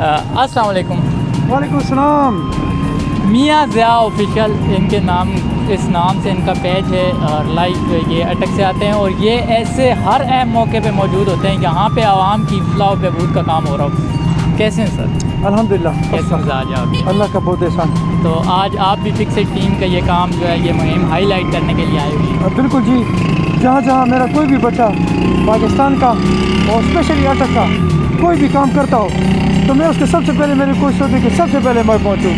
السلام علیکم. وعلیکم السلام. میاں ضیاء آفیشیل ان کے نام، اس نام سے ان کا پیج ہے اور لائیو یہ اٹک سے آتے ہیں اور یہ ایسے ہر اہم موقع پہ موجود ہوتے ہیں جہاں پہ عوام کی فلاح و بہبود کا کام ہو رہا ہو. کیسے ہیں سر؟ الحمدللہ. کیسے مزاج آپ کے؟ اللہ کا بہت احسان. تو آج آپ بھی فکسڈ ٹیم کا یہ کام جو ہے یہ مہم ہائی لائٹ کرنے کے لیے آئے ہوئے ہیں. بالکل جی. جہاں جہاں میرا کوئی بھی بچہ پاکستان کا اور اسپیشلی اٹک کا کوئی بھی کام کرتا ہو تو میں اس کے سب سے پہلے میری کوشش ہوتی ہے کہ سب سے پہلے میں پہنچوں.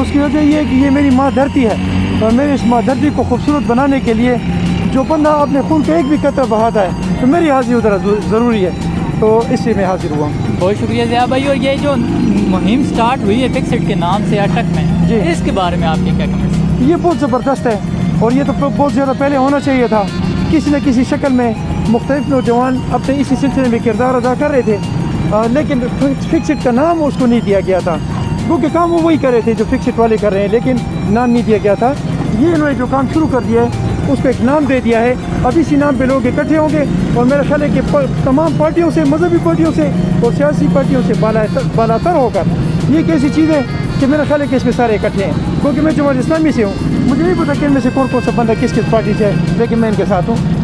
اس کی وجہ یہ ہے کہ یہ میری ماں دھرتی ہے اور میری اس ماں دھرتی کو خوبصورت بنانے کے لیے جو بندہ اپنے خون کا ایک بھی قطرہ بہاتا ہے تو میری حاضری ادھر ضروری ہے. تو اس لیے میں حاضر ہوا. بہت شکریہ ضیاء بھائی. اور یہ جو مہم سٹارٹ ہوئی ہے فکسڈ کے نام سے اٹک میں جی، اس کے بارے میں آپ کے کیا کمنٹس ہیں؟ یہ بہت زبردست ہے اور یہ تو بہت زیادہ پہلے ہونا چاہیے تھا. کسی نہ کسی شکل میں مختلف نوجوان اپنے اسی سلسلے میں کردار ادا کر رہے تھے لیکن فکسڈ کا نام اس کو نہیں دیا گیا تھا کیونکہ کام وہ وہی کر رہے تھے جو فکسڈ والے کر رہے ہیں لیکن نام نہیں دیا گیا تھا. یہ انہوں نے جو کام شروع کر دیا ہے اس کو ایک نام دے دیا ہے. اب اسی نام پہ لوگ اکٹھے ہوں گے اور میرا خیال ہے کہ تمام پارٹیوں سے، مذہبی پارٹیوں سے اور سیاسی پارٹیوں سے بالا تر ہو کر یہ ایک ایسی چیز ہے کہ میرا خیال ہے کہ اس میں سارے اکٹھے ہیں. کیونکہ میں جماعت اسلامی سے ہوں، مجھے نہیں پتا کہ ان میں سے کون کون سا بندہ کس کس پارٹی سے ہے لیکن میں ان کے ساتھ ہوں.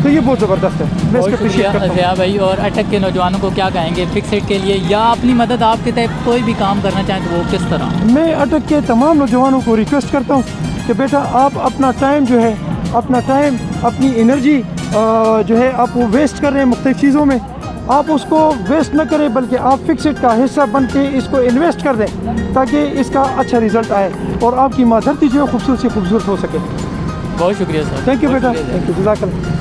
تو یہ بہت زبردست ہے. میں اس بہت کے شکریہ appreciate کرتا ہوں. ضیاء بھائی. اور اٹک کے نوجوانوں کو کیا کہیں گے فکسڈ کے لیے یا اپنی مدد آپ کے تحت کوئی بھی کام کرنا چاہیں تو وہ کس طرح؟ میں اٹک کے تمام نوجوانوں کو ریکویسٹ کرتا ہوں کہ بیٹا آپ اپنا ٹائم جو ہے، اپنا ٹائم، اپنی انرجی جو ہے آپ وہ ویسٹ کر رہے ہیں مختلف چیزوں میں، آپ اس کو ویسٹ نہ کریں بلکہ آپ فکسڈ کا حصہ بن کے اس کو انویسٹ کر دیں تاکہ اس کا اچھا رزلٹ آئے اور آپ کی ماں دھرتی جو ہے خوبصورت سے خوبصورت ہو سکے. بہت شکریہ سر. تھینک یو بہت بیٹا. شکریہ. Thank you. جزاک اللہ.